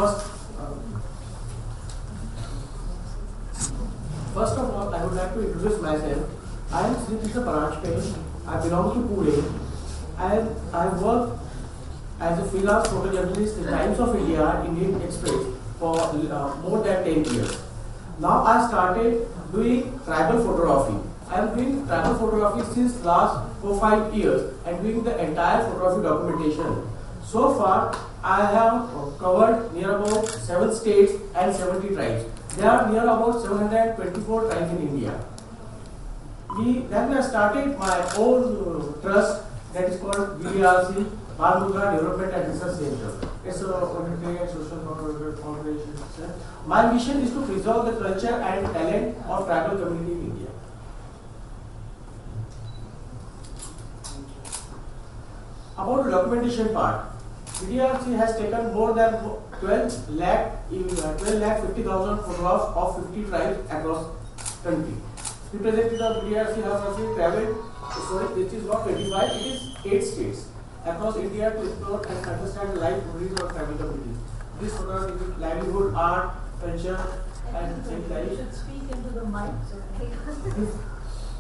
First, first of all, I would like to introduce myself. I am Sri Krishna Paranjpe. I belong to Pune, and I work as a freelance photojournalist in Times of India, Indian Express for more than 10 years. Now I started doing tribal photography. I am doing tribal photography since last 4-5 years and doing the entire photography documentation. So far, I have covered near about 7 states and 70 tribes. There are near about 724 tribes in India. Then I started my own trust that is called VDRC, Bal-Mudra Development and Research Center. It's a volunteer social foundation. My mission is to preserve the culture and talent of tribal community in India. About the documentation part, VDRC has taken more than 12 lakh 50,000 photographs of 50 tribes across country. Representative of VDRC have also traveled, it is not 25, it is 8 states across India to explore and understand life stories of tribal communities. This photograph is livelihood, art, culture, and life. You should speak into the mic.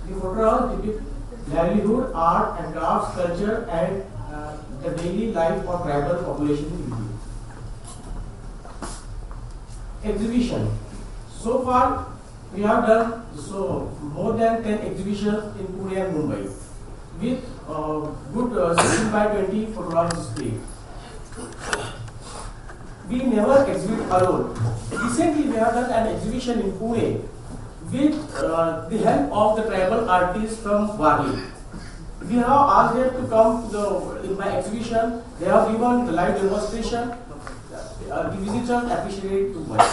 The photograph depict livelihood, art and crafts, culture, and the daily life of tribal population in India. Exhibition. So far, we have done more than 10 exhibitions in Pune and Mumbai with good 16 by 20 photograph display. We never exhibit alone. Recently, we have done an exhibition in Pune with the help of the tribal artists from Wali. We have asked them to come in my exhibition. They have given the live demonstration. The visitors appreciate it too much.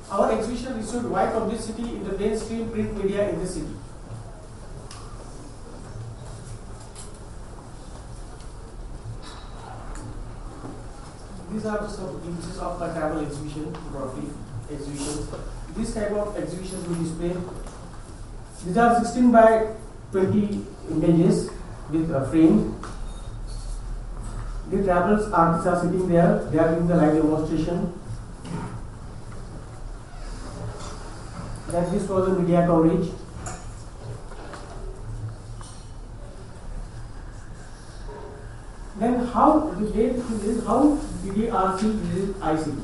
Our exhibition received wide publicity in the mainstream print media in the city. These are some images of my travel exhibition, photography exhibitions. This type of exhibitions we display. These are 16 by 20 images with a frame. The travelers artists are sitting there. They are giving the live demonstration. That this was the media coverage. Then how VDRC uses ICT?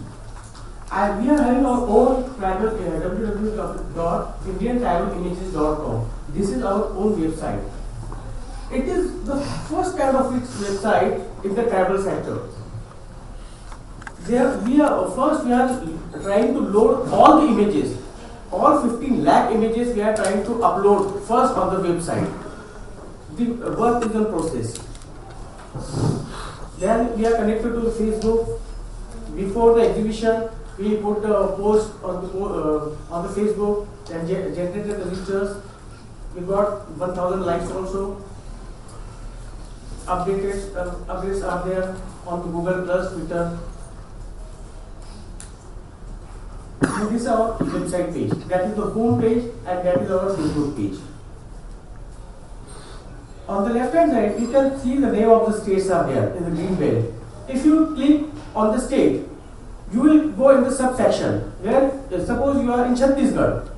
And we are having our own tribal www.indiantribalimages.com. This is our own website. It is the first kind of its website in the tribal sector. We are trying to load all the images. All 15 lakh images we are trying to upload first on the website. The work is in process. Then we are connected to Facebook. Before the exhibition, we put the post on the Facebook and generated the visitors. We got 1,000 likes also. Updates are there on the Google Plus, Twitter. And this is our website page. That is the home page and that is our Facebook page. On the left hand side, you can see the name of the states are there in the green belt. If you click on the state, you will go in the subsection where suppose you are in Chhattisgarh.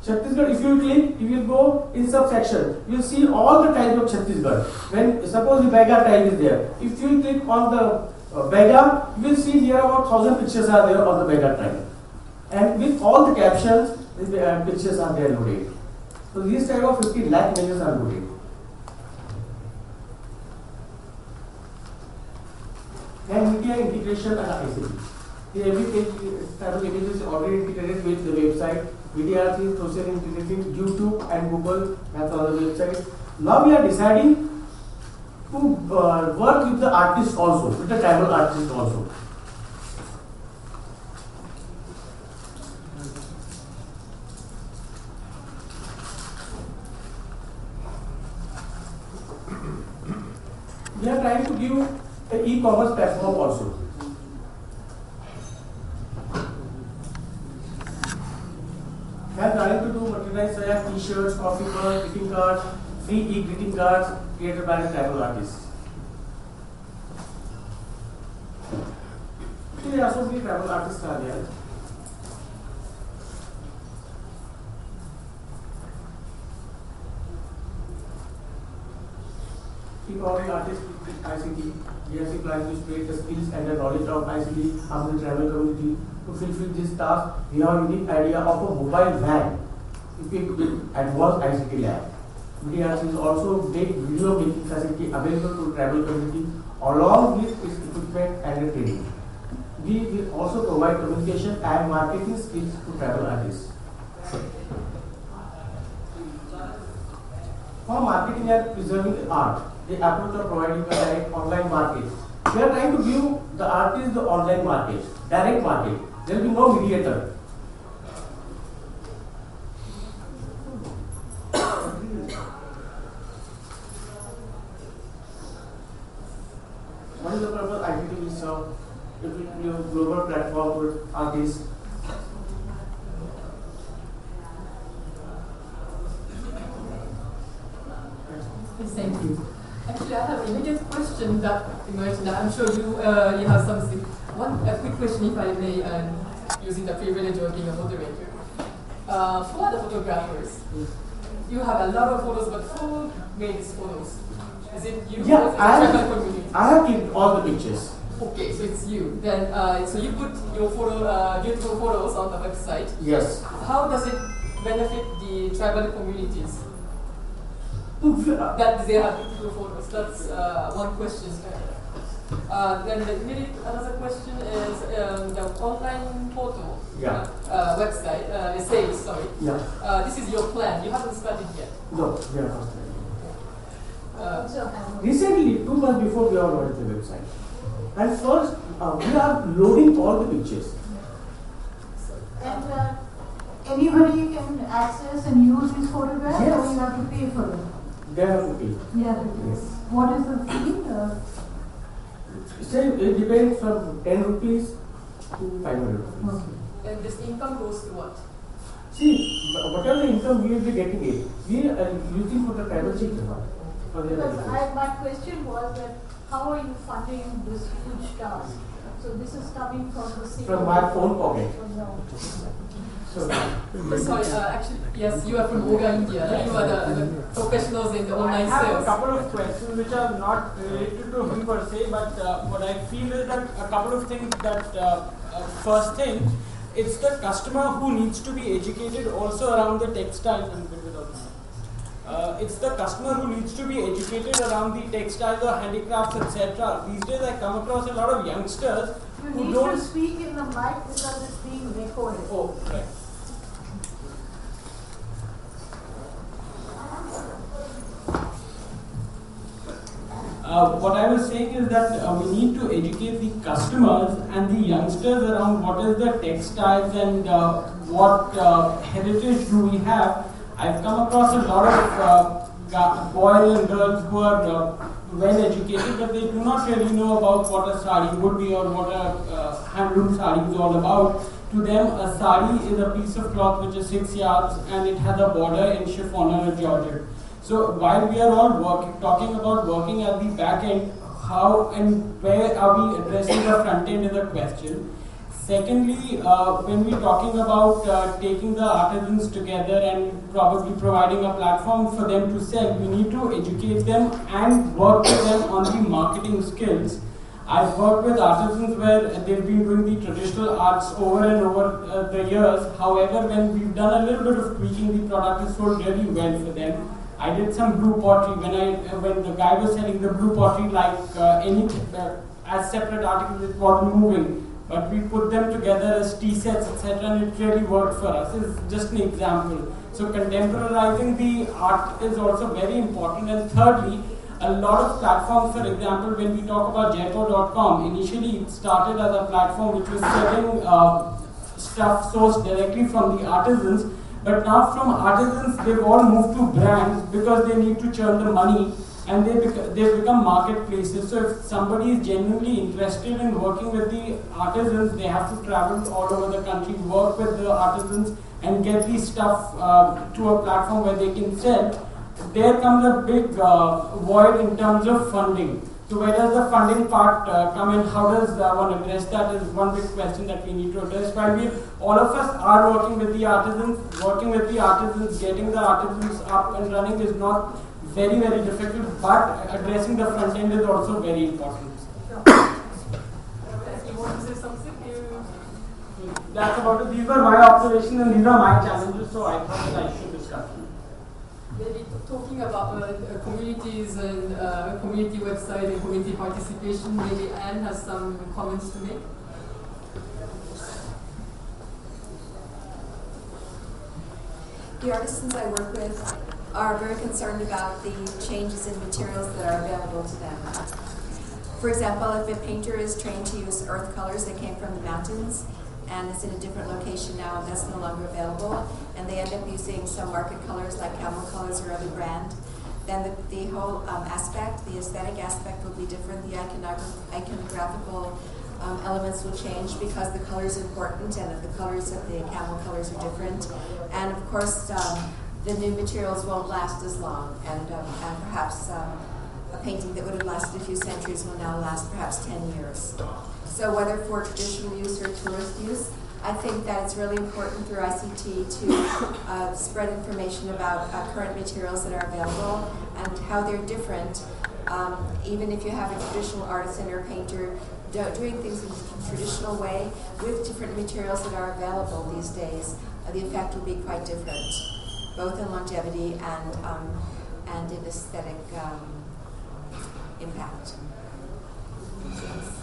Chhattisgarh, if you click, you will go in subsection. You will see all the tribes of Chhattisgarh. When suppose the Bega tribe is there, if you click on the Bega, you will see here about 1,000 pictures are there on the Bega tribe. And with all the captions, the pictures are there loaded. So these type of 50 lakh images are loaded. And media integration and ICT. Every page type of images is already integrated with the website. VDRC is social integrating YouTube and Google as on the website. Now we are deciding to work with the artists also, with the tribal artists also. We are trying to give an e-commerce platform also. We are trying to do merchandise such as t-shirts, coffee mugs, greeting cards, free e-greeting cards created by the tribal artists. Actually, also we travel artists are there. All artists with ICT, GSC plan to spread the skills and the knowledge of ICT among the travel community. To fulfill this task, we have a unique idea of a mobile van equipped with advanced ICT lab. VDRC is also make video making facility available to travel community along with its equipment and the training. We will also provide communication and marketing skills to travel artists. For marketing and preserving the art, the approach of providing a direct online market. We are trying to give the artist the online market, direct market. There will be no mediator. What is the purpose ICT will serve? It will be a global platform for artists. Thank you. Actually, I have an immediate question that emerged. I'm sure you have something. A quick question, if I may, using the privilege of being a moderator. For the photographers, you have a lot of photos, but who made these photos? Is it you? Yeah, I have clicked all the pictures. Okay, so it's you. Then, so you put your beautiful photos on the website. Yes. How does it benefit the tribal communities? That they have beautiful photos. That's one question. Then another question is the online portal website sales. Sorry. Yeah. This is your plan. You haven't started yet. No, we are not started. Recently, 2 months before, we have launched the website. And first, we are loading all the pictures. And anybody can access and use these photographs, yes, or you have to pay for them? They have to pay. Yeah. Yes. What is the fee? Say it depends from 10 rupees to 500 rupees. Okay. And this income goes to what? See, whatever the income we will be getting it, we are using for the tribal children. Because my question was that how are you funding this huge task? So this is coming from the city. From my own pocket. No. So, sorry, actually, yes, you are from Oga, India. You are the professionals in the online I have sales. a couple of questions which are not related to him per se, but what I feel is that a couple of things that first thing, it's the customer who needs to be educated also around the textiles and it's the customer who needs to be educated around the textiles or handicrafts, etc. These days I come across a lot of youngsters You need to speak in the mic because it's being recorded. Oh, right. What I was saying is that we need to educate the customers and the youngsters around what is the textiles and what heritage do we have. I've come across a lot of boys and girls who are well educated, but they do not really know about what a sari would be or what a handloom sari is all about. To them, a sari is a piece of cloth which is 6 yards and it has a border in chiffon or georgette. So while we are all talking about working at the back end, how and where are we addressing the front end is a question. Secondly, when we're talking about taking the artisans together and probably providing a platform for them to sell, we need to educate them and work with them on the marketing skills. I've worked with artisans where they've been doing the traditional arts over and over the years. However, when we've done a little bit of tweaking, the product is sold really well for them. I did some blue pottery when the guy was selling the blue pottery like as separate articles, it wasn't moving. But we put them together as tea sets, etc., and it really worked for us. It's just an example. So contemporarizing the art is also very important. And thirdly, a lot of platforms, for example, when we talk about Jaipur.com, initially it started as a platform which was selling stuff sourced directly from the artisans. But now from artisans, they've all moved to brands because they need to churn the money and they've become marketplaces. So if somebody is genuinely interested in working with the artisans, they have to travel all over the country, work with the artisans and get the stuff to a platform where they can sell. There comes a big void in terms of funding. So where does the funding part come in? How does one address that is one big question that we need to address. While all of us are working with the artisans, getting the artisans up and running is not very, very difficult, but addressing the front end is also very important. You want to say something? That's about it. These were my observations and these are my challenges, so I thought that I should discuss them. Maybe talking about communities and community website and community participation, maybe Anne has some comments to make. The artisans I work with are very concerned about the changes in materials that are available to them. For example, if a painter is trained to use earth colors that came from the mountains and is in a different location now and that's no longer available, and they end up using some market colors like Camel Colors or other brand, then the whole aspect, the aesthetic aspect will be different. The iconographical elements will change because the color is important and the colors of the Camel Colors are different. And of course, the new materials won't last as long, and perhaps a painting that would have lasted a few centuries will now last perhaps 10 years. So whether for traditional use or tourist use, I think that it's really important through ICT to spread information about current materials that are available and how they're different. Even if you have a traditional artisan or painter doing things in a traditional way with different materials that are available these days, the effect will be quite different, both in longevity and in aesthetic impact. Yes.